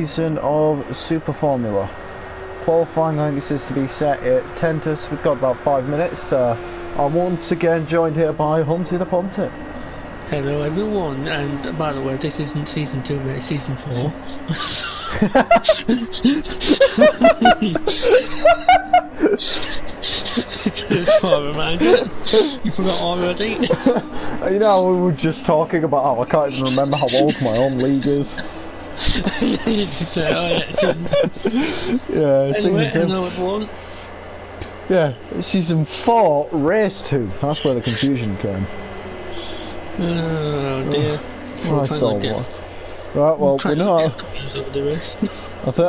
season of Super Formula. Qualifying, I think, is to be set at Tentus. We've got about 5 minutes. I'm once again joined here by Hunty the Punter. Hello everyone, and by the way, this isn't season 2, but it's season 4. Just for a reminder, you forgot already? You know, we were just talking about how I can't even remember how old my own league is. You just say, oh yeah, season 2. Yeah, Anyway, season 2. hello everyone. Yeah, season 4, race 2. That's where the confusion came. Oh dear. Right, so right, well, we know how,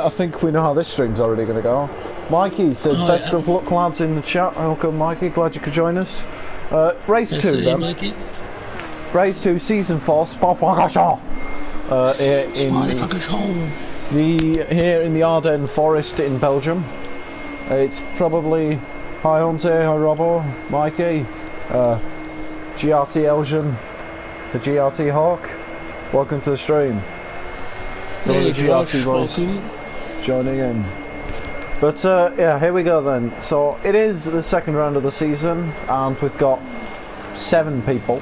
I think we know how this stream's already going to go. Mikey says, best of luck lads in the chat. Welcome Mikey, glad you could join us. Race 2 then. Mikey. Race 2, season 4, Spa-Francorchamps. Here in the Ardennes Forest in Belgium. It's probably, hi Hunter, hi Robbo, Mikey, GRT Elgin, to GRT Hawk. Welcome to the stream. Some of the GRT boys joining in. But yeah, here we go then. So it is the second round of the season, and we've got 7 people.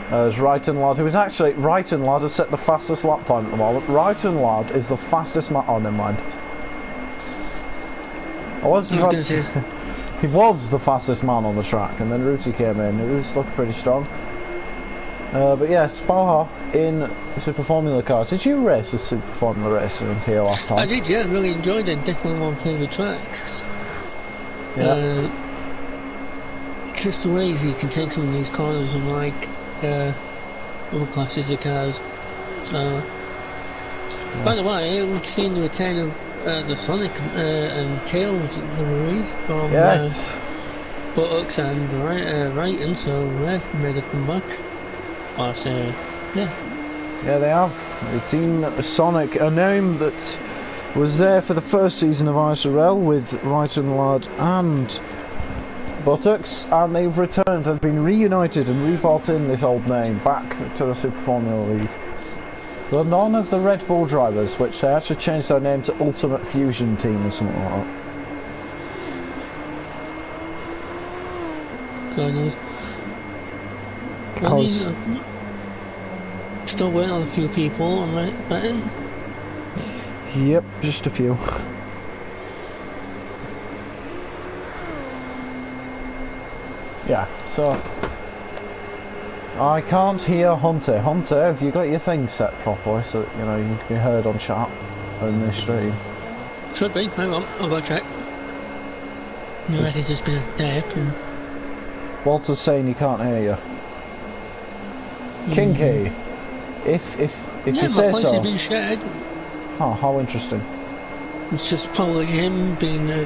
There's Wrighton Lad, who is actually, Wrighton Lad has set the fastest lap time at the moment. Wrighton Lad is the fastest man. Oh, never mind. He was the fastest man on the track, and then Rooty came in. It was looking pretty strong. But yeah, Spa in Super Formula cars. Did you race a Super Formula race here last time? I did, yeah, really enjoyed it. Definitely one of my favourite tracks. Yeah. It's just the ways you can take some of these corners and like other classes of cars. By the way, we've seen the return of the Sonic and Tails memories from Buttocks and Wrighton, so they've made a comeback. So, yeah. Yeah, they have. The team Sonic, a name that was there for the first season of ISRL with Wrighton Lad and Buttocks, and they've returned and been reunited and rebought in this old name back to the Super Formula League. So none of the Red Bull drivers, which they actually changed their name to Ultimate Fusion Team or something like that. Because still waiting on a few people on my betting. Yep, just a few. Yeah, so I can't hear Hunter. Hunter, have you got your thing set properly so that, you know, you can be heard on chat in this stream? Should be. Hang on, I'll go check. Unless it's just been a day. Walter's saying he can't hear you. Kinky, if you say so. Been shared. Oh, how interesting. It's just probably him being a...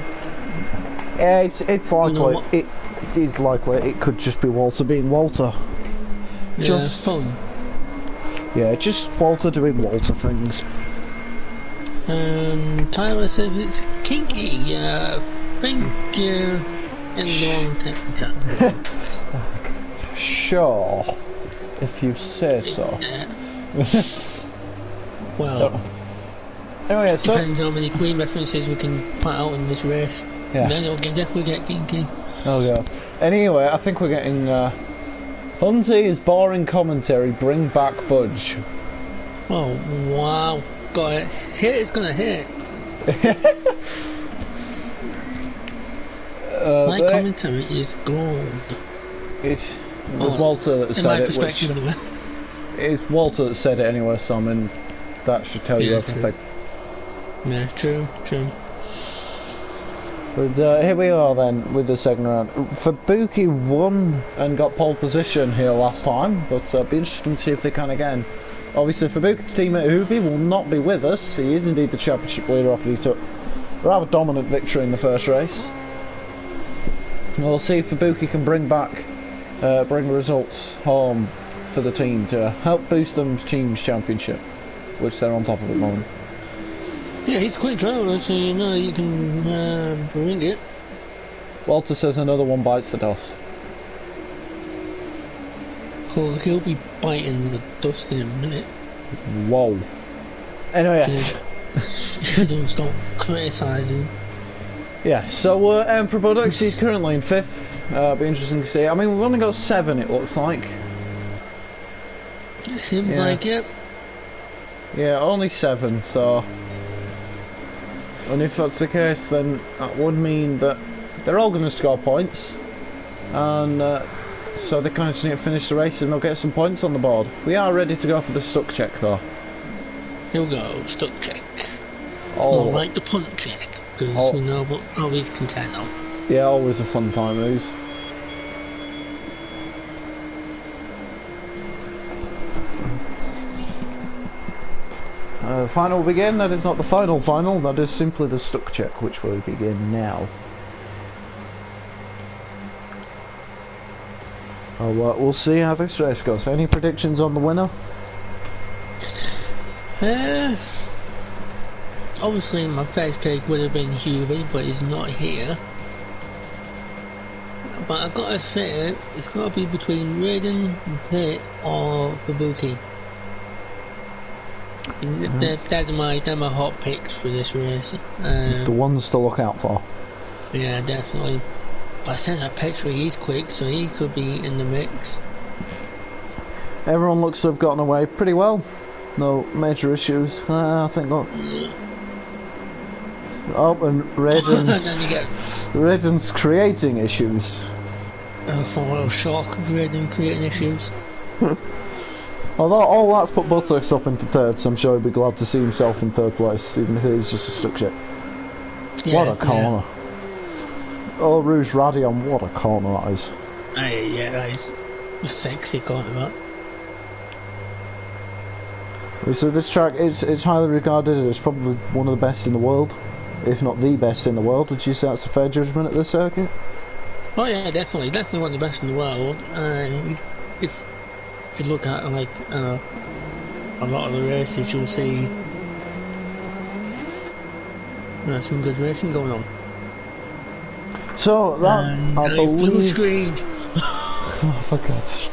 Yeah, it's likely. It is likely. It could just be Walter being Walter. Yeah, just fun. Yeah, just Walter doing Walter things. Tyler says it's kinky. Thank you. In the long time. Sure. If you say so. Well, anyway, so depends how many Queen references we can put out in this race. Yeah. Then it'll definitely get kinky. Oh god. Anyway, I think we're getting Hunty's boring commentary. Bring back Budge. Oh wow! Got it. Hit is gonna hit. My commentary is gold. It was Walter that said it. Anyway. It's Walter that said it anyway, so I mean, that should tell you everything. Yeah, true. But here we are then with the second round. Fabuki won and got pole position here last time, but it'll be interesting to see if they can again. Obviously, Fabuki's teammate Hubi will not be with us. He is indeed the championship leader after he took a rather dominant victory in the first race. We'll see if Fabuki can bring results home for the team to help boost them team's championship, which they're on top of at the moment. Yeah, he's a quick driver, so you know you can bring it. Walter says another one bites the dust. Cool, he'll be biting the dust in a minute. Whoa. Anyway, don't stop criticising. Yeah, so Emperor Buttocks, he's currently in 5th. Be interesting to see. I mean, we've only got 7, it looks like. It seems like it. Yeah, only 7, so... And if that's the case, then that would mean that they're all going to score points. And so they kind of just need to finish the race and they'll get some points on the board. We are ready to go for the stuck check, though. Here we go, stuck check. Oh. More like the punt check, because we know what always content now. Yeah, always a fun time, these. Final will begin. That is not the final, that is simply the stuck check, which will begin now. We'll see how this race goes. Any predictions on the winner? Obviously my first pick would have been Huey, but he's not here. But I've got to say, it's got to be between Raiden, Pitt or Fubuki. They're my hot picks for this race. The ones to look out for. Yeah, definitely. But I sent that picture, he's quick, so he could be in the mix. Everyone looks to have gotten away pretty well. No major issues. I think not. Oh, and Raiden's creating issues. Oh, shock of Raiden creating issues. Although all that's put Buttocks up into 3rd, so I'm sure he'll be glad to see himself in 3rd place, even if it is just a stuck check. Yeah, what a corner. Yeah. Oh, Rouge Radion, what a corner that is. Yeah, that is a sexy corner, that. So this track, it's highly regarded as probably one of the best in the world, if not the best in the world. Would you say that's a fair judgment at this circuit? Oh yeah, definitely one of the best in the world. If you look at like a lot of the races, you'll see some good racing going on. So that I believe. Blue screened. Oh, for God's sake.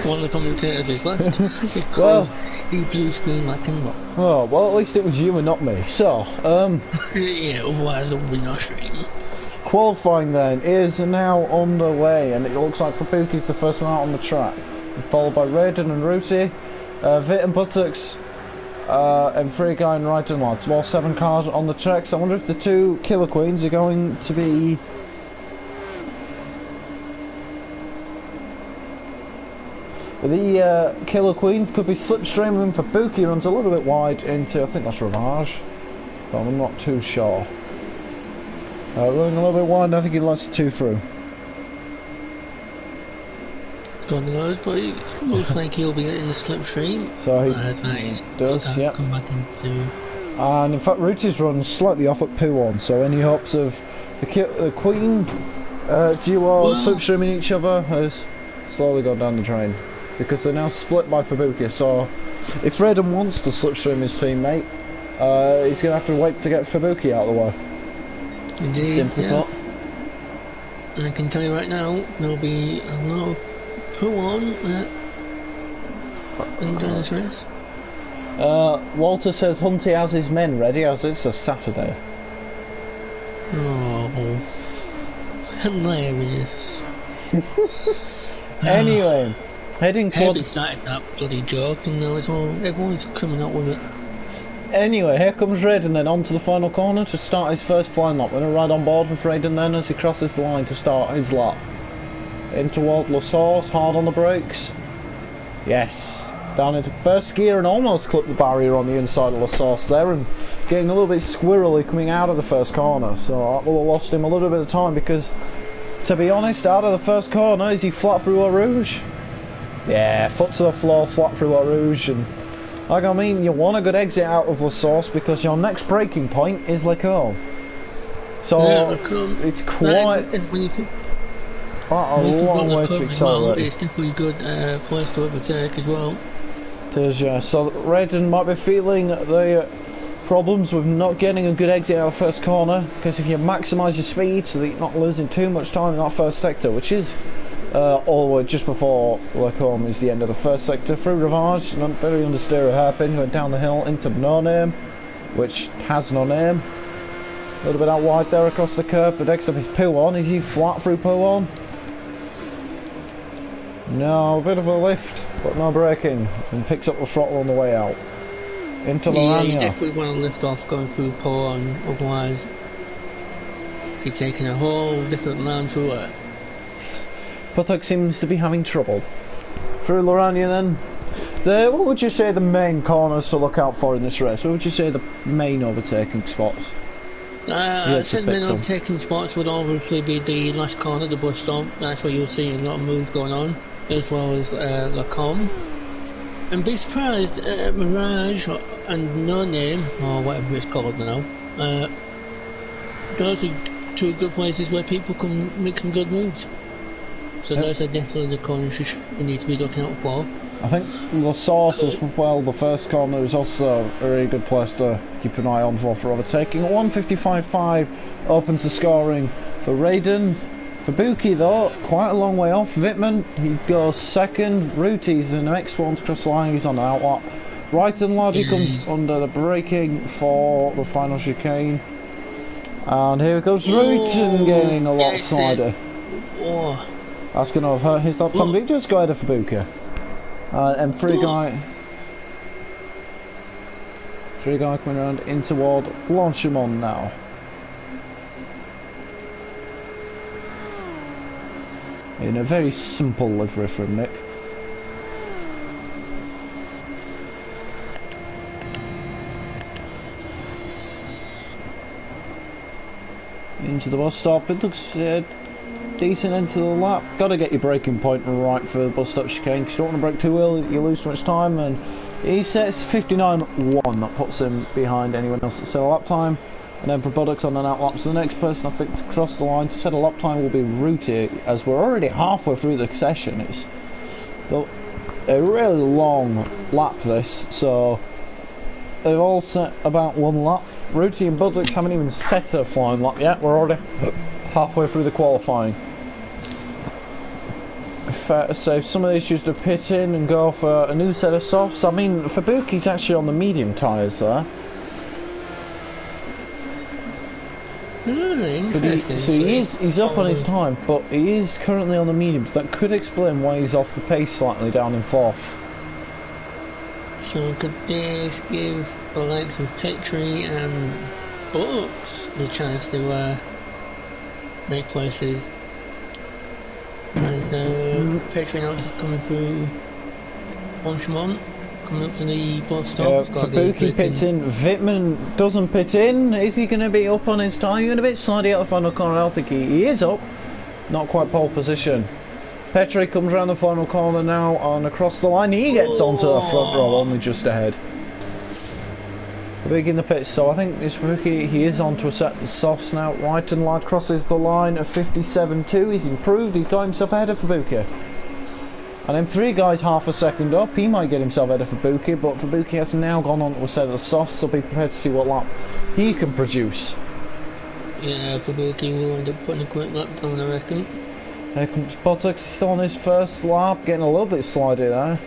One of the commentators is left because he blue screen like him. Oh well, at least it was you and not me. So yeah, otherwise there would be no stream. Qualifying then is now underway, and it looks like Fubuki's the first one out on the track, followed by Raiden and Ruti, Vit and Buttocks, and Free Guy and Raiden Lads. All 7 cars on the track. So I wonder if the 2 Killer Queens are going to be. The Killer Queens could be slipstreaming. Fubuki runs a little bit wide into, I think that's Ravage, but I'm not too sure. Running a little bit wide, I think he lets the 2 through. God knows, but it looks like he'll be in the slipstream. So he does, yeah. Come back into... And in fact, Ruti's run slightly off at P1, so any hopes of the Queen duo slipstreaming each other has slowly gone down the drain. Because they're now split by Fubuki, so if Raiden wants to slipstream his teammate, he's going to have to wait to get Fubuki out of the way. Indeed, Simply put. And I can tell you right now, there'll be a lot of pull-on in this race. Walter says Hunty has his men ready as it's a Saturday. Oh, hilarious. Anyway, heading toward... Herbie started that bloody joke and now it's all, everyone's coming up with it. Anyway, here comes Raiden then onto the final corner to start his first flying lap. We're going to ride on board with Raiden then as he crosses the line to start his lap. In toward La Source, hard on the brakes. Yes. Down into first gear and almost clipped the barrier on the inside of La Source there and getting a little bit squirrely coming out of the first corner. So that will have lost him a little bit of time because, to be honest, out of the first corner, is he flat through Eau Rouge? Yeah, foot to the floor, flat through Eau Rouge. And like I mean, you want a good exit out of La Source because your next braking point is Le Coeur. So it's quite a long way to accelerate. It's definitely a good place to overtake as well. It is, yeah. So Raiden might be feeling the problems with not getting a good exit out of the first corner, because if you maximise your speed so that you're not losing too much time in that first sector, which is Or just before Lacombe is the end of the first sector. Through Ravage, very understeer a hairpin, went down the hill into No Name, which has no name. A little bit out wide there across the curb, but next up is Pouon. Is he flat through Pouon? No, a bit of a lift, but no braking, and picks up the throttle on the way out. Into Yeah, Lorania. you definitely want to lift off going through Pouon, otherwise you're taking a whole different line through it. Puthuk seems to be having trouble. Through Lorania then. What would you say the main corners to look out for in this race? What would you say the main overtaking spots? I'd say the main overtaking spots would obviously be the last corner, the bus stop. That's where you'll see a lot of moves going on, as well as Lacombe. And be surprised, Mirage and No Name, or whatever it's called now, those are two good places where people can make some good moves. So those are definitely the corners we need to be looking out for. I think La Source as well, the first corner, is also a really good place to keep an eye on for overtaking. 155.5 opens the scoring for Raiden. For Buki though, quite a long way off. Wittmann, he goes second. Ruti's the next one to cross the line, he's on the outlap. Right and Lad, he comes under the braking for the final chicane. And here goes Rutan gaining a lot slider. That's going to have hurt his lap time, but he just go ahead of Fubuka. And three guy coming around in toward Blanchimont now. In a very simple livery from Nick. Into the bus stop, it looks decent into the lap. Got to get your braking point right for the bus stop chicane, because you don't want to brake too early, you lose too much time. And he sets 59.1, that puts him behind anyone else that set a lap time. And then for Buttocks on an outlap, so the next person I think to cross the line to set a lap time will be Ruti, as we're already halfway through the session. It's a really long lap this, so they've all set about one lap. Ruti and Buttocks haven't even set a flying lap yet, we're already halfway through the qualifying. Fair to say, some of these used to pit in and go for a new set of softs. I mean, Fubuki's actually on the medium tyres there. Interesting. He's up on his time, but he is currently on the mediums. That could explain why he's off the pace slightly down in fourth. So could this give the likes of Petrie and Buttocks the chance to make places? And Petrie now just coming through Blanchimont, coming up to the bus stop. Fubuki pits in, Wittmann doesn't pit in. Is he going to be up on his time? Even a bit slidey out the final corner. I don't think he is up. Not quite pole position. Petrie comes around the final corner now and across the line. He gets onto the front row, only just ahead. Big in the pits, so I think this rookie, he is on to a set of softs now. Right and Lad crosses the line of 57.2. He's improved, he's got himself ahead of Fubuki. And then three guys half a second up. He might get himself ahead of Fubuki, but Fubuki has now gone on to a set of softs, so be prepared to see what lap he can produce. Yeah, Fubuki will end up putting a quick lap down, I reckon. Here comes Buttocks, he's still on his first lap, getting a little bit slidey there.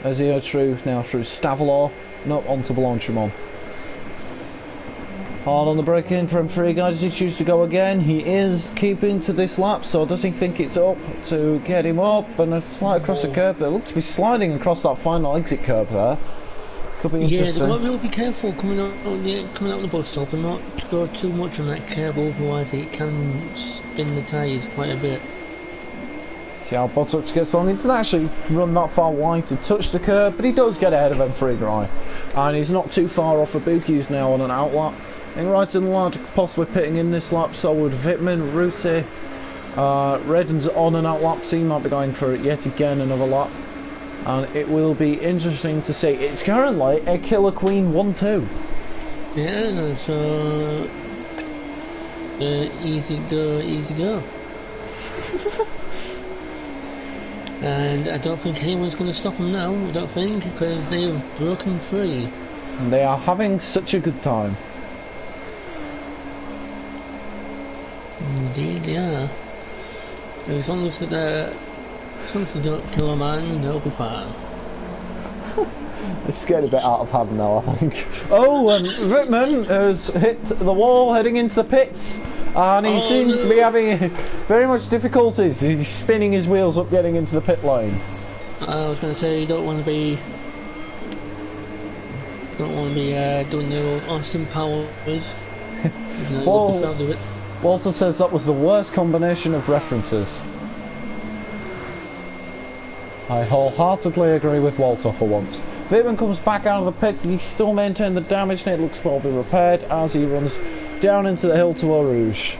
As he goes through Stavelot and up onto Blanchimont. Hard on the break in from three guys. Does he choose to go again? He is keeping to this lap, so does he think it's up to get him up? And a slide across the curb there. Looks to be sliding across that final exit curb there. Could be interesting. Yeah, they've got to be careful coming out the bus stop and not go too much on that curb, otherwise it can spin the tyres quite a bit. See how Buttocks gets along. He doesn't actually run that far wide to touch the curb, but he does get ahead of M3 Guy. And he's not too far off Fubuki, who's now on an outlap. I think Right and Lad possibly pitting in this lap, so would Wittmann, Ruti. Redden's on an outlap, so he might be going for yet again another lap. And it will be interesting to see. It's currently a Killer Queen 1-2. Yeah, so easy go. And I don't think anyone's going to stop them now, I don't think, because they've broken free. And they are having such a good time. Indeed they are. As long as they don't kill a man, they'll be fine. It's getting a bit out of hand now, I think. Oh, and Wittmann has hit the wall heading into the pits, and he seems to be having very much difficulties. He's spinning his wheels up getting into the pit lane. I was going to say, you don't want to be doing the old Austin Powers. Walter says that was the worst combination of references. I wholeheartedly agree with Walter for once. Wittmann comes back out of the pits. He still maintained the damage, and it looks probably repaired as he runs down into the hill to Eau Rouge.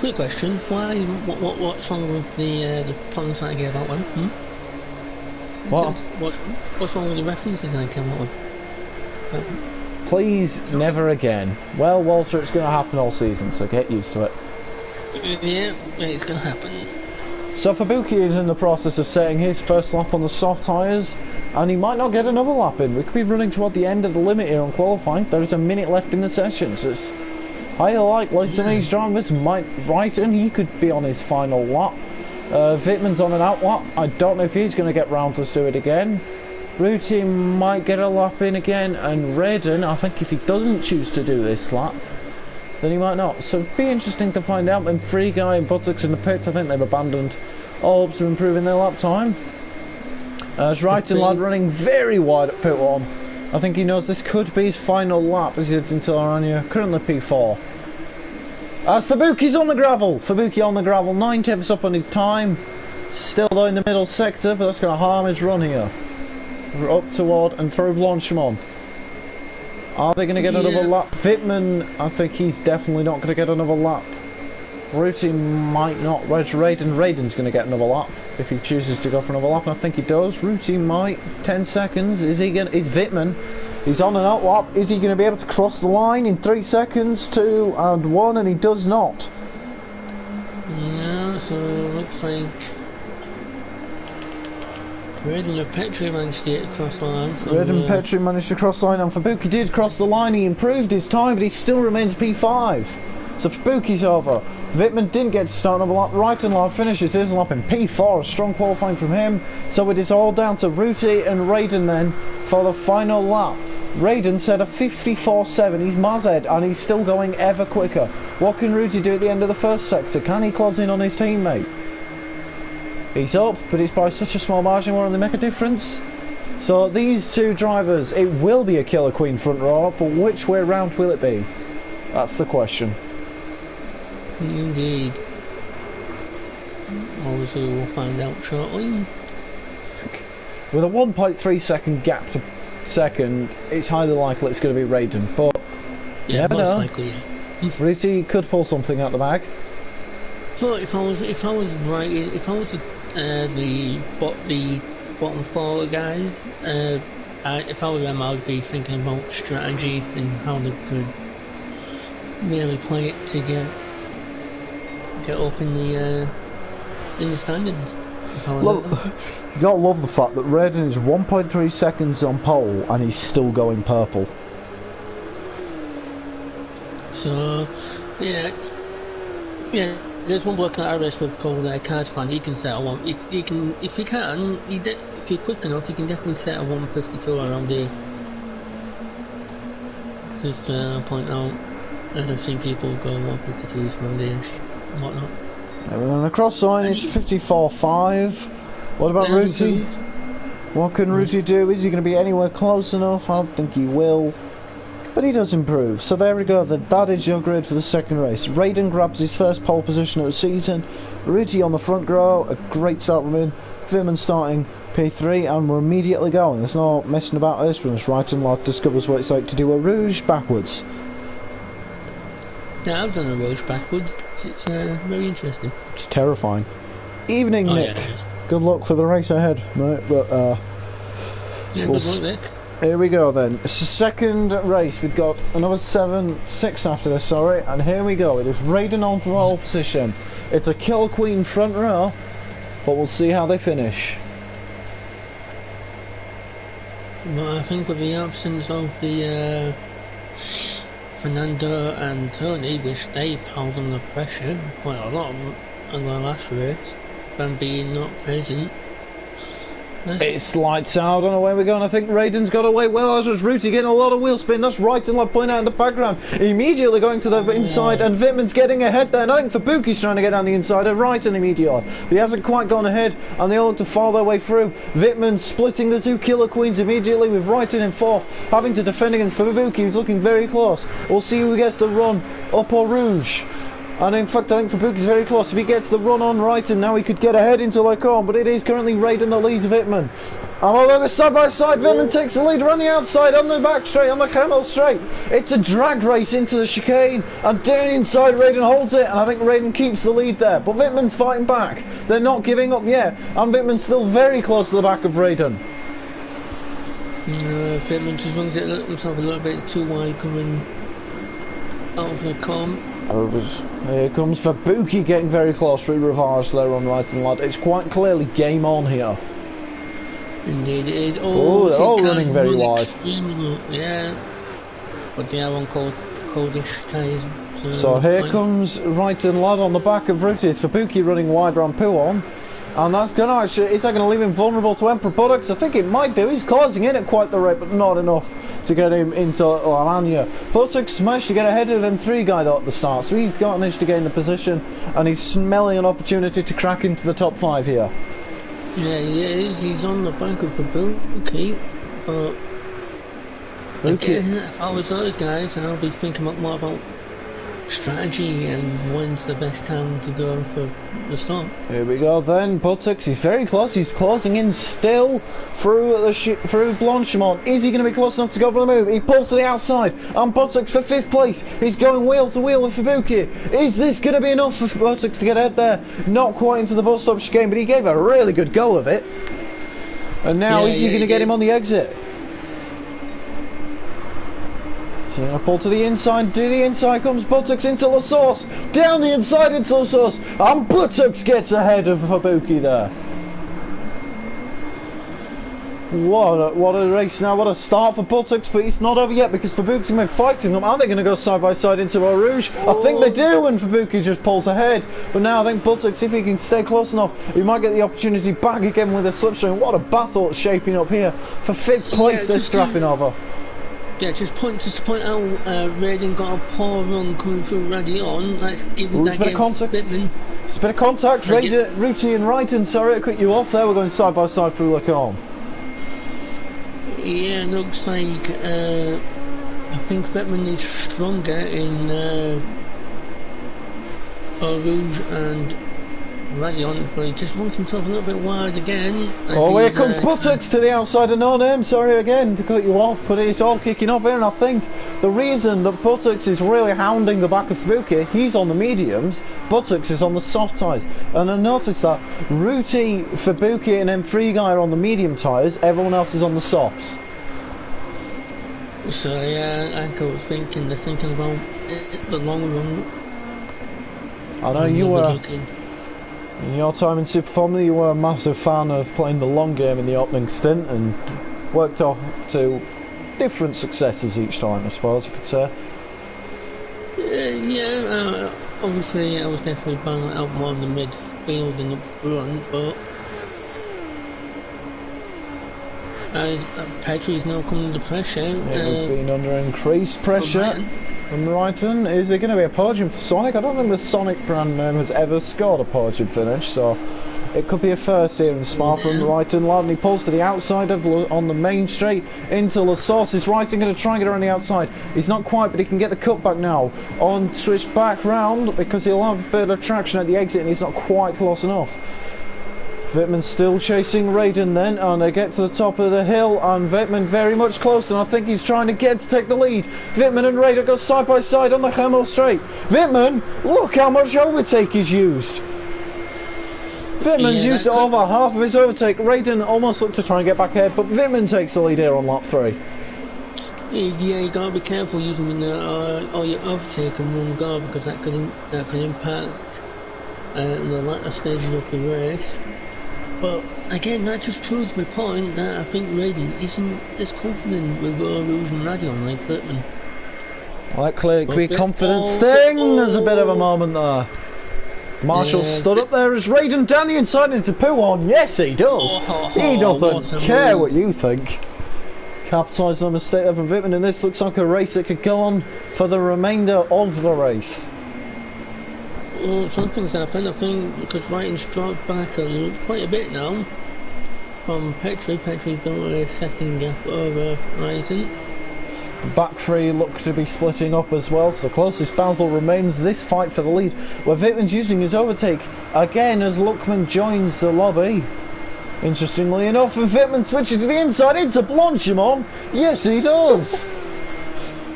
Quick question: what's wrong with the points that I gave out one? What's wrong with the references that I came out with? Please, never again. Well, Walter, it's going to happen all season, so get used to it. Yeah, it's going to happen. So Fabuki is in the process of setting his first lap on the soft tyres, and he might not get another lap in. We could be running toward the end of the limit here on qualifying. There is a minute left in the session, so it's highly likely some of these drivers might and he could be on his final lap. Wittmann's on an out lap. I don't know if he's going to get round to do it again. Ruti might get a lap in again, and Redden, I think if he doesn't choose to do this lap, then he might not. So it'd be interesting to find out. And Free Guy and Buttocks in the pit, I think they've abandoned all hopes of improving their lap time. As Wrighton Lad running very wide at pit 1. I think he knows this could be his final lap as he heads into Aranya, currently P4. As Fabuki's on the gravel, 9/10 up on his time. Still though in the middle sector, but that's going to harm his run here. We're up toward and through Blanchimont. Are they going to get another lap? Wittmann, I think he's definitely not going to get another lap. Ruti might not. Where's Raiden? Raiden's going to get another lap if he chooses to go for another lap, and I think he does. Ruti might. 10 seconds. Is Wittmann? He's on an out lap. Is he going to be able to cross the line in 3 seconds? 2 and 1, and he does not. Yeah, so looks like Redden and Petri managed to get across the line. So Redden and Petri managed to cross the line, and Fabuki did cross the line. He improved his time, but he still remains P5. So Fabuki's over. Wittmann didn't get to start another lap. Wrighton Lad finishes his lap in P4. A strong qualifying from him. So it is all down to Ruti and Raiden then for the final lap. Raiden said a 54.7. He's Mazed, and he's still going ever quicker. What can Ruti do at the end of the first sector? Can he close in on his teammate? He's up, but it's by such a small margin. Will they make a difference? So these two drivers, it will be a Killer Queen front row, but which way round will it be? That's the question. Indeed. Obviously we'll find out shortly. With a 1.3 second gap to second, it's highly likely it's going to be Raiden, but yeah, never most know. likely, yeah. Rizzi could pull something out the bag. So if I was the bottom 4 guys, if I were them, I'd be thinking about strategy and how they could really play it to get up in the standings. Look, you gotta love the fact that Raiden is 1.3 seconds on pole and he's still going purple. So yeah. There's one bloke that I race with called Cars Fan. He can set a one. He can, if you're quick enough, you can definitely set a 152 around here. Just point out, as I've seen people go 152s around here and whatnot. And the cross line is 54.5. What about Ruti? What can Ruti do? Is he going to be anywhere close enough? I don't think he will. But he does improve. So there we go. That is your grid for the second race. Raiden grabs his first pole position of the season. Ruti on the front row. A great start from him. Wittmann starting P3, and we're immediately going. There's no messing about this. Wrighton Lad discovers what it's like to do a Rouge backwards. Yeah, I've done a Rouge backwards. It's very interesting. It's terrifying. Evening, Nick. Yeah, good luck for the race ahead, mate. But yeah, good luck, Nick. Here we go then. It's the second race. We've got another 6 after this, sorry. And here we go. It is Raiden on pole position. It's a Killer Queen front row, but we'll see how they finish. Well, I think with the absence of the Fernando and Tony, which they've held under pressure quite a lot, the last race, from being not present. It's lights out. I don't know where we're going. I think Raiden's got away well. As was Rooty getting a lot of wheel spin. That's right and left pointing out in the background. Immediately going to the inside, and Wittmann's getting ahead there. And I think Fabuki's trying to get down the inside of Raiden immediately. But he hasn't quite gone ahead, and they all look to file their way through. Wittmann splitting the two Killer Queens immediately with Raiden in fourth, having to defend against Fabuki, who's looking very close. We'll see who gets the run up Eau Rouge. And in fact, I think Fabuki's very close. If he gets the run on right, and now he could get ahead into Lecombe, but it is currently Raiden that leads Wittmann. And although it's side by side, Wittmann takes the lead on the outside, on the back straight, on the camel straight. It's a drag race into the chicane, and down inside, Raiden holds it, and I think Raiden keeps the lead there. But Wittmann's fighting back. They're not giving up yet, and Wittmann's still very close to the back of Raiden. Wittmann just runs it himself a little bit too wide coming out of Lecombe. Here comes Fabuki getting very close through Rivage there on right and left. It's quite clearly game on here. Indeed it is. Oh, they're all running very wide. Yeah. But they are on coldish tyres. So here comes right and lad on the back of Rooty. It's Fabuki running wide around Pouon. And that's going to actually, is that going to leave him vulnerable to Emperor Buttocks? I think it might do. He's closing in at quite the rate, but not enough to get him into Alanya. Buttocks managed to get ahead of them three guy though at the start, so he's managed to gain the position, and he's smelling an opportunity to crack into the top five here. Yeah, he is. He's on the back of the Fabuki, but again, if I was those guys, I'll be thinking more about strategy and when's the best time to go for the start. Here we go then. Buttocks, he's very close. He's closing in still through Blanchimont. Is he going to be close enough to go for the move? He pulls to the outside, and Buttocks for fifth place. He's going wheel to wheel with Fabuki. Is this going to be enough for Buttocks to get ahead there? Not quite into the bus stop chicane, but he gave a really good go of it. And now is he going to get him on the exit? So going to pull to the inside. To the inside comes Buttocks into La Source. Down the inside into La Source. And Buttocks gets ahead of Fabuki there. What a race now. What a start for Buttocks. But it's not over yet because Fabuki's been fighting them. Are they going to go side by side into Eau Rouge? I think they do, and Fabuki just pulls ahead. But now I think Buttocks, if he can stay close enough, he might get the opportunity back again with a slipstream. What a battle it's shaping up here. For fifth place, they're scrapping over. Yeah, just to point out, Raiden got a poor run coming through Radion. That's given that game Wittmann. It's a bit of contact. Rooty and Raiden, sorry to cut you off there. We're going side by side through Lecombe. Yeah, looks like I think Wittmann is stronger in Eau Rouge and Radion, but he just runs himself a little bit wide again. Oh, here comes Buttocks to the outside of No Name. Sorry again to cut you off, but it's all kicking off here, and I think the reason that Buttocks is really hounding the back of Fabuki, he's on the mediums, Buttocks is on the soft tyres. And I noticed that Rooty, Fabuki and M3 guy are on the medium tyres, everyone else is on the softs. So yeah, I got thinking, they're thinking about the long run. I know you were... In your time in Super Formula, you were a massive fan of playing the long game in the opening stint and worked off to different successes each time, I suppose you could say. Obviously I was definitely banging out more in the midfield and up front, but as Petrie's now coming under pressure. We've been under increased pressure from Raiden. Is there going to be a podium for Sonic? I don't think the Sonic brand name has ever scored a podium finish, so it could be a first here in Spa from Raiden. Lad, and he pulls to the outside of on the main straight into La Source. Is Raiden going to try and get around the outside? He's not quite, but he can get the cutback now. On switch back round because he'll have a bit of traction at the exit, and he's not quite close enough. Wittmann still chasing Raiden then, and they get to the top of the hill, and Wittmann very much close, and I think he's trying to take the lead. Wittmann and Raiden go side by side on the Hemel straight. Wittmann, look how much overtake he's used. Wittmann's used over half of his overtake. Raiden almost looked to try and get back ahead, but Wittmann takes the lead here on lap 3. Yeah, you gotta be careful using all your overtake in one go, because that can impact the latter stages of the race. But again, that just proves my point that I think Raiden isn't as confident with Eau Rouge and Radion like Wittmann. Well, that clear confidence thing, there's a bit of a moment there. Marshall stood up there as Raiden down the inside into Poo-on. Yes, he does. He doesn't care what you think. Capitalised on a mistake of Vipman, and this looks like a race that could go on for the remainder of the race. Well, something's happened, I think, because Raiten's dropped back quite a bit now from Petrie. Petrie's built a second gap over Raiten. The back three look to be splitting up as well, so the closest battle remains this fight for the lead, where Vipman's using his overtake again as Luckman joins the lobby. Interestingly enough, Vipman switches to the inside into Blanchimon. Yes, he does.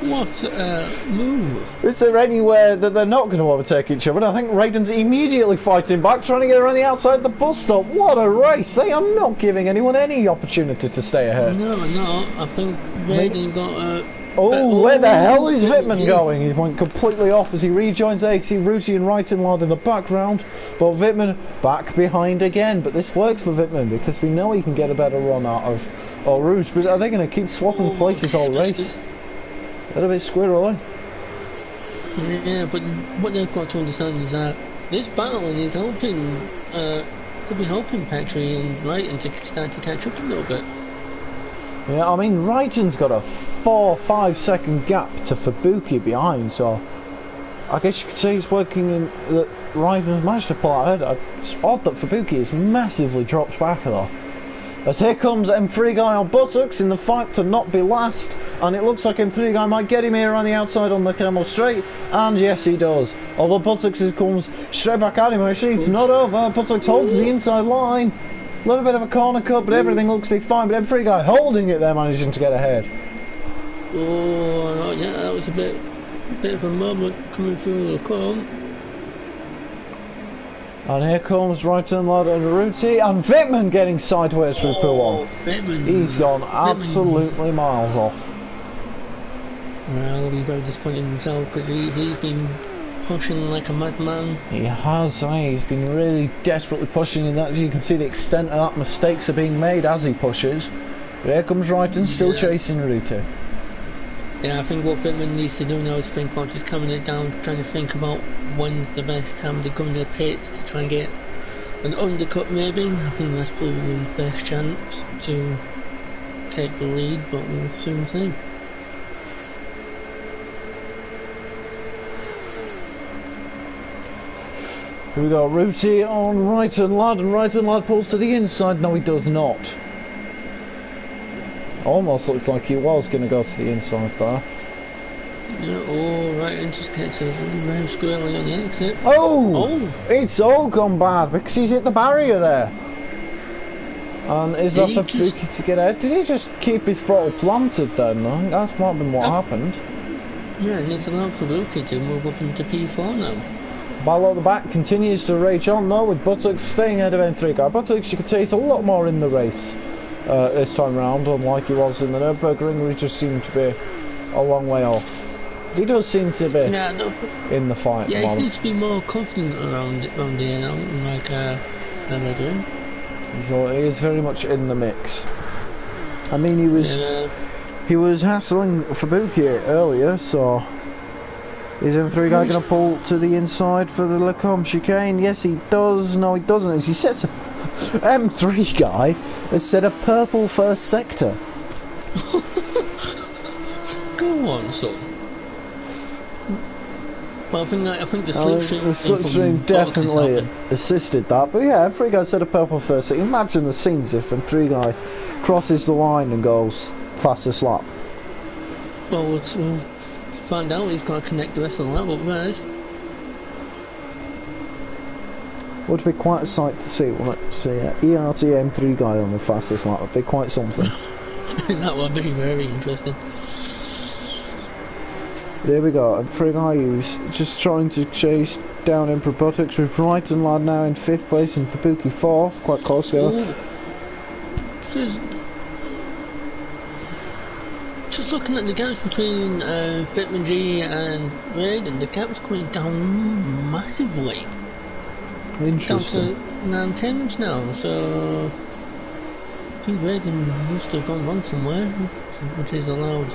What a move. Is there anywhere that they're not going to overtake each other? I think Raiden's immediately fighting back, trying to get around the outside of the bus stop. What a race. They are not giving anyone any opportunity to stay ahead. No, I think Raiden got a... Oh, where the hell is Vipman going? He went completely off as he rejoins AXE, Ruti and Raitenlard in the background. But Vipman back behind again. But this works for Vipman because we know he can get a better run out of Rouge. But are they going to keep swapping places all race? A little bit squirrely. Yeah, but what they've got to understand is that this battle is helping, could be helping Petrie and Raiten to start to catch up a little bit. Yeah, I mean, Raiden's got a 4-5 second gap to Fubuki behind, so I guess you could say he's working in that Raiden's managed to pull out ahead. It's odd that Fubuki has massively dropped back though. As here comes M3 guy on Buttocks in the fight to not be last, and it looks like M3 guy might get him here on the outside on the Camel Straight, and yes he does. Although Buttocks comes straight back at him, actually it's not over. Buttocks holds the inside line. A little bit of a corner cut, but everything looks to be fine. But M3 guy holding it there, managing to get ahead. Oh, yeah, that was a bit of a moment coming through the corner. And here comes Raitenlard and Ruti, and Vipman getting sideways through Poo-on. He's gone absolutely miles off. Well, he'll be very disappointed in himself because he's been pushing like a madman. He has, he's been really desperately pushing, and as you can see the extent of that, mistakes are being made as he pushes. But here comes Raiten, still chasing Ruti. Yeah, I think what Vipman needs to do now is think about just coming it down, trying to think about when's the best time to come to the pits to try and get an undercut maybe. I think that's probably his best chance to take the lead, but we'll soon see. Here we go, Ruti on Raitenlard, and Raitenlard pulls to the inside. No, he does not. Almost looks like he was going to go to the inside there. Yeah, oh, right, and just gets a little very squirrely on the exit. Oh! It's all gone bad because he's hit the barrier there. And is that for Fubuki to get out? Did he just keep his throttle planted then? I think that's might have been what happened. Yeah, and it's allowed Fubuki to move up into P4 now. Battle at the back continues to rage on though, with Buttocks staying ahead of M3 guy. Buttocks, you could say, he's a lot more in the race this time round, unlike he was in the Nürburgring, where he just seemed to be a long way off. He does seem to be in the fight. Yeah, he seems to be more confident around here now, like Nürburgring. He is very much in the mix. I mean, he was hassling Fubuki earlier, so is M3 guy going to pull to the inside for the Lecombe chicane? Yes, he does. No, he doesn't. As he sets M3 guy has set a purple first sector. Go on, son. Well, I think the slipstream definitely assisted that. But yeah, M3 guy set a purple first sector. Imagine the scenes if M3 guy crosses the line and goes fastest lap. Well, we'll find out. He's got to connect the rest of the lap up first. Would be quite a sight to see, wouldn't it? See ERT M3 guy on the fastest lap would be quite something. That would be very interesting. There we go, M3 guy who's just trying to chase down Emperor Buttocks with Raitenlard now in 5th place and Fubuki 4th, quite close together. Just looking at the gaps between Vipman G and Raiden, the gap's coming down massively. Interesting. Down to 9/10 now, so I think Raiden must have gone wrong somewhere, which is allowed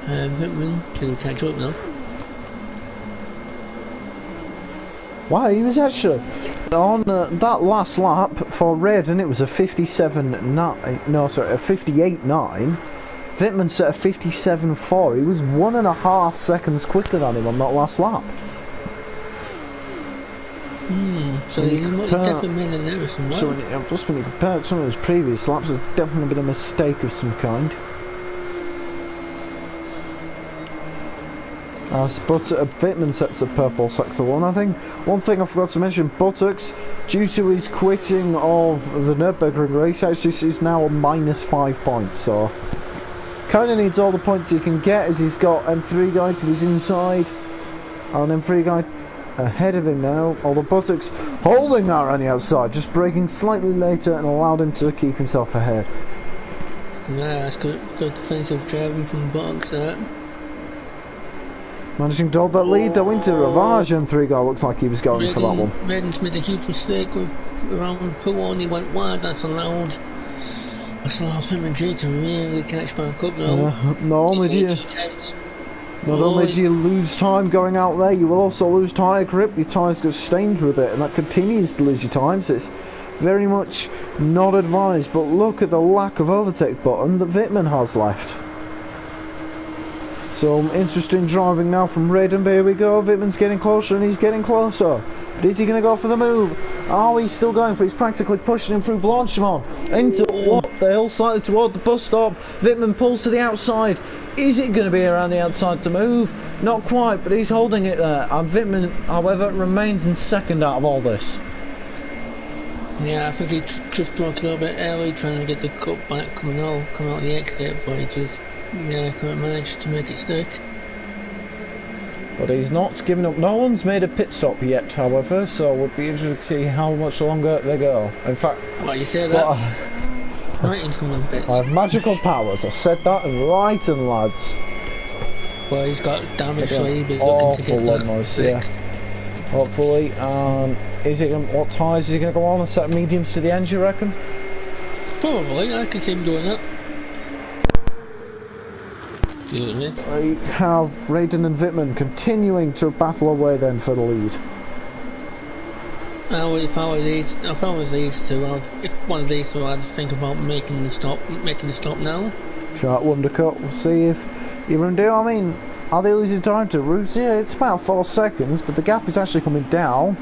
Vipman to catch up now. Wow, he was actually on that last lap for Redden. It was a 57.9. No, sorry, a 58.9. Wittmann set a 57.4. He was 1.5 seconds quicker than him on that last lap. So he's definitely made an error somewhere. So just when you compare it to some of his previous laps, there's definitely been a mistake of some kind. As Wittmann sets the purple sector 1, I think. One thing I forgot to mention, Buttocks, due to his quitting of the Nürburgring race, actually is now on -5 points, so kind of needs all the points he can get, as he's got M3 guy to his inside, and M3 guy ahead of him now, although Buttocks holding that around the outside, just braking slightly later and allowed him to keep himself ahead. Yeah, that's good defensive driving from Buttocks there. Managing to hold that lead, though, into Ravage, and 3 guy looks like he was going for that one. Redden's made a huge mistake with around P1, he went wide, that's allowed him and Jay to really catch back up now. Not only do you lose time going out there, you will also lose tyre grip, your tyres get stained with it, and that continues to lose your time, so it's very much not advised. But look at the lack of overtake button that Wittmann has left. So interesting driving now from Redden, but here we go, Wittmann's getting closer and he's getting closer. But is he going to go for the move? Oh, he's still going for it, he's practically pushing him through Blanchimont into what? The hillside toward the bus stop. Wittmann pulls to the outside. Is it going to be around the outside to move? Not quite, but he's holding it there. And Wittmann, however, remains in second out of all this. Yeah, I think he just broke a little bit early trying to get the cut back coming out the exit, but he just couldn't manage to make it stick. But he's not giving up. No one's made a pit stop yet, however, so it would be interesting to see how much longer they go. In fact, well, you say that. Wrighton's coming on the pits. I have magical powers. I said that in Wrighton, lads. Well, he's got damage, so he'll be looking to get that fixed. Yeah. Hopefully. Is it? What tyres is he going to go on? A set of mediums to the end, you reckon? Probably. I can see him doing that. We have Redden and Wittmann continuing to battle away then for the lead. If I was these two, if one of these two, I'd think about making the stop now. Sharp undercut. We'll see if even do. I mean, are they losing time to Rouge? Yeah, it's about 4 seconds, but the gap is actually coming down.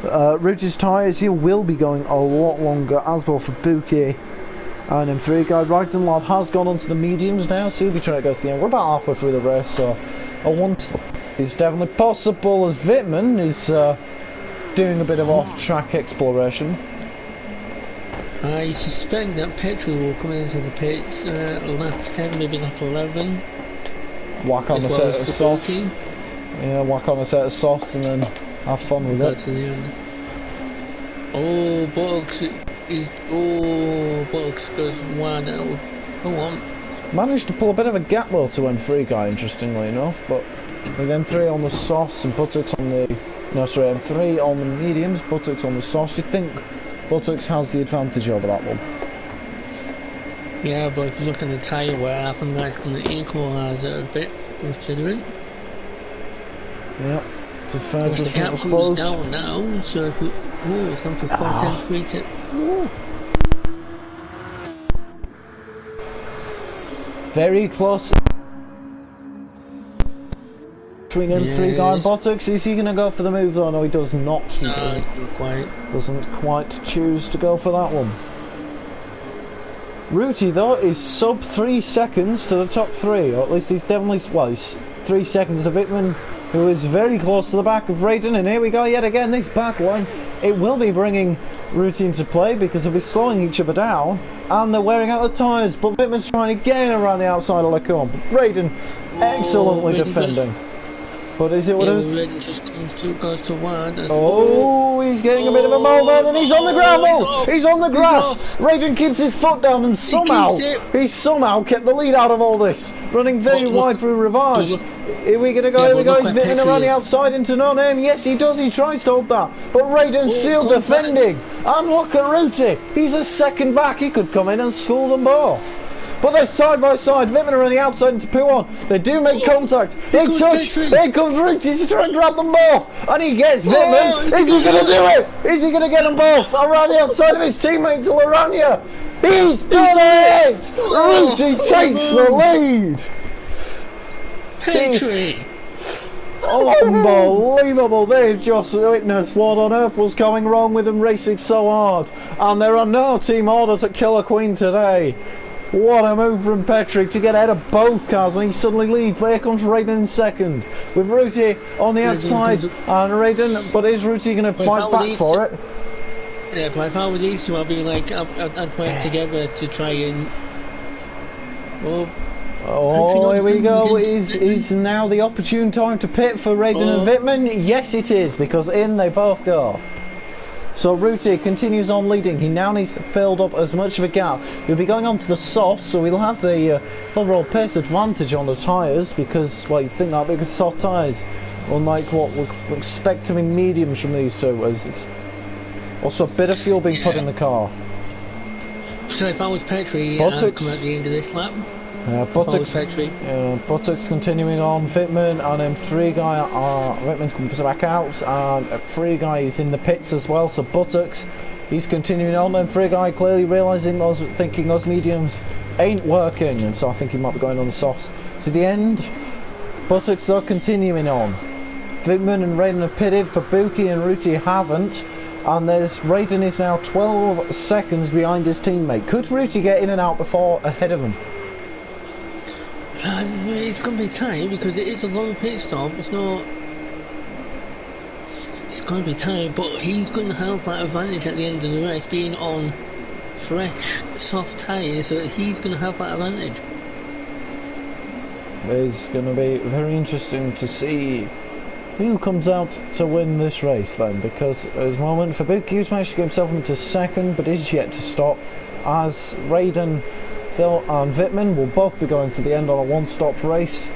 Rouge's tyres here will be going a lot longer, as well for Bouquet. And M3 guy, Wrighton lad has gone onto the mediums now, so he'll be trying to go to the end. We're about halfway through the race, so a one is definitely possible, as Wittmann is doing a bit of off-track exploration. I suspect that Petrol will come into the pits lap 10, maybe lap 11. Whack on a set of softs. Yeah, whack on a set of softs and then have fun with it. To the end. Oh, Buttocks goes wide out. Go on. Managed to pull a bit of a gap though to M3 guy, interestingly enough, but with M3 on the softs and Buttocks on the... No, sorry, M3 on the mediums, Buttocks on the softs. You'd think Buttocks has the advantage over that one. Yeah, but if you look at the tyre wear, I think that's going to equalise it a bit, considering. Yeah, it's a fair the gap comes down now, so if it... Ooh, it's gone for 4 tenths, 3 tenths. Very close between M3 guy and Buttocks. Is he going to go for the move though? No, he does not. He doesn't quite choose to go for that one. Ruti though is sub 3 seconds to the top 3, or at least he's definitely, well, he's 3 seconds to Wittmann, who is very close to the back of Redden. And here we go yet again, this battling. It will be bringing Ruti into play because they'll be slowing each other down and they're wearing out the tyres, but Wittmann's trying to gain around the outside of Lecombe. Redden excellently defending. But is it what Redden just goes to wide. He's getting a bit of a moment and he's on the gravel! He's on the grass! Redden keeps his foot down and somehow he's somehow kept the lead out of all this. Running very wide through Ravage. Here we going to go, here we go, he's Wittmann around the outside into no name. Yes, he does, he tries to hold that. But Redden's still defending. And look at Ruti, he's a second back, he could come in and school them both. but they're side by side. Wittmann are on the outside into Puon. They do make contact. They touch. Here comes Ruti to try and grab them both, and he gets Wittmann. Is he going to do it? Is he going to get them both around the outside of his teammate to Laranja? He's done it! Ruti takes the lead. Petri. Unbelievable. They've just witnessed what on earth was going wrong with them racing so hard, and there are no team orders at Killer Queen today. What a move from Petri to get ahead of both cars, and he suddenly leads. But here comes Raiden in second with Ruti on the outside, and Raiden, but is Ruti going to fight back for it? Yeah, but if I were these two, I'd be like, I'd work together to try and oh, here we go. Is now the opportune time to pit for Raiden and Wittmann? Yes, it is, because in they both go. So Ruti continues on leading. He now needs to build up as much of a gap. He'll be going on to the softs, so he'll have the overall pace advantage on the tyres, because, well, you'd think that because soft tyres, unlike what we expect to be mediums from these two, as it's also a bit of fuel being put in the car. So if I was Petri, I'd come at the end of this lap. Buttocks continuing on. Wittmann and M3 guy Wittmann comes back out, and M3 guy is in the pits as well, so Buttocks, he's continuing on. M3 guy clearly realising thinking those mediums ain't working, and so I think he might be going on the softs to the end. Buttocks though continuing on. Wittmann and Raiden have pitted, for Buki and Ruti haven't, and Raiden is now 12 seconds behind his teammate. Could Ruti get in and out before ahead of him? It's going to be tight because it is a long pit stop. It's not. It's going to be tight, but he's going to have that advantage at the end of the race, being on fresh, soft tyres. So he's going to have that advantage. It's going to be very interesting to see who comes out to win this race then, because at the moment Fabuki's managed to get himself into second, but is yet to stop, as Raiden, Phil and Wittmann will both be going to the end on a one-stop race.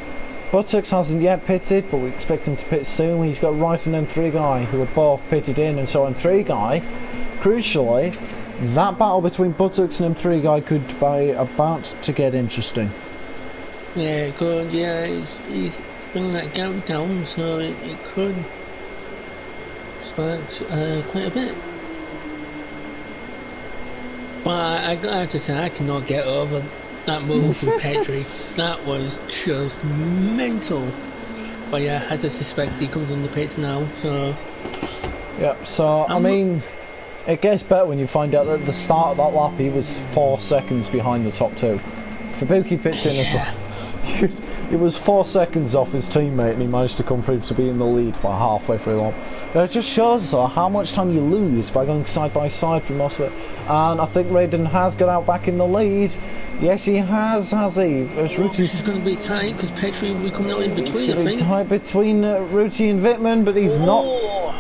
Buttocks hasn't yet pitted, but we expect him to pit soon. He's got Wright and M3 guy who are both pitted in, and so M3 guy, crucially, that battle between Buttocks and M3 guy could be about to get interesting. Yeah, good. Yeah, he's bringing that gap down, so it could spark quite a bit. But I have to say, I cannot get over that move from Petri. That was just mental. But yeah, as I suspect, he comes in the pits now, so... Yeah, so, I mean, it gets better when you find out that at the start of that lap he was 4 seconds behind the top two. Fabuki pits in as well. He was 4 seconds off his teammate, and he managed to come through to be in the lead by halfway through the lap. It just shows how much time you lose by going side by side for most of it. And I think Raiden has got out back in the lead. Yes, he has he? This is going to be tight because Petri will be coming out in between. It's going to be tight between Ruti and Wittmann, but he's not.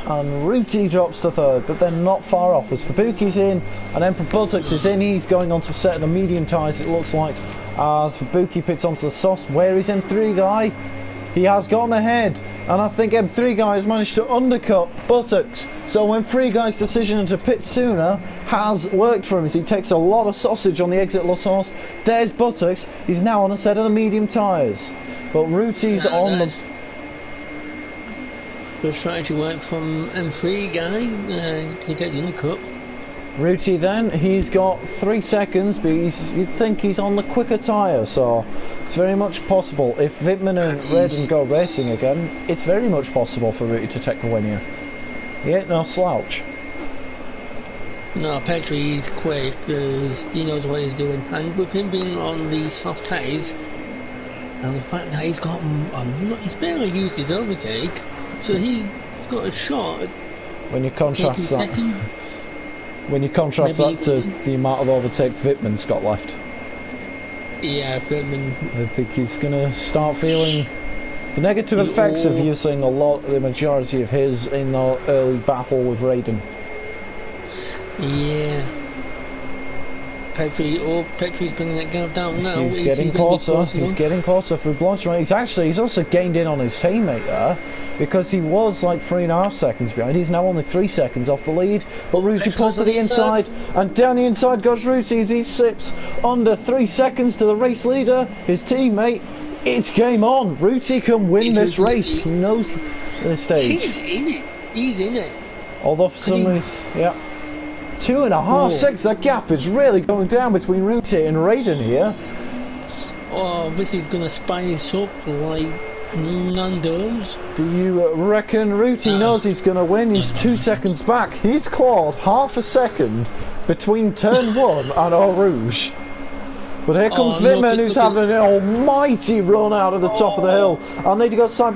And Ruti drops to third, but they're not far off. As Fabuki's in, and Emperor Buttocks is in. He's going on to a set of the medium tyres, it looks like. As Fabuki pits onto the softs. Where is M3 guy? He has gone ahead, and I think M3 guy has managed to undercut Buttocks. So M3 guy's decision to pit sooner has worked for him, as he takes a lot of sausage on the exit La Source. There's Buttocks. He's now on a set of the medium tyres, but Ruti's on the... Good strategy work from M3 guy to get the undercut. Ruti then, he's got 3 seconds, but you'd think he's on the quicker tyre, so it's very much possible. If Wittmann and Raiden go racing again, it's very much possible for Ruti to take the win here. He ain't no slouch. No, Petri is quick, because he knows what he's doing, and with him being on the soft tyres, and the fact that he's got, he's barely used his overtake, so he's got a shot. When you contrast that... Second. When you contrast that to the amount of overtake Wittmann's got left. Yeah, Wittmann. I think he's going to start feeling the negative effects of using the majority of his in the early battle with Raiden. Yeah. Petrie's bringing that gap down now. He's getting closer. He's getting closer through Blanchard. He's also gained in on his teammate there, because he was like 3.5 seconds behind. He's now only 3 seconds off the lead. But Ruti pulls to the inside, and down the inside goes Ruti as he sips under 3 seconds to the race leader, his teammate. It's game on. Ruti can win this race. He knows this stage. He's in it. He's in it. Although for some reason, yeah. 2.5 seconds, that gap is really going down between Ruti and Raiden here. Oh, this is going to spice up like Nando's. Do you reckon Ruti knows he's going to win? He's 2 seconds back. He's clawed half a second between turn 1 and Eau Rouge. But here comes Vimmen, who's having an almighty run out of the top of the hill. I'll need to go side by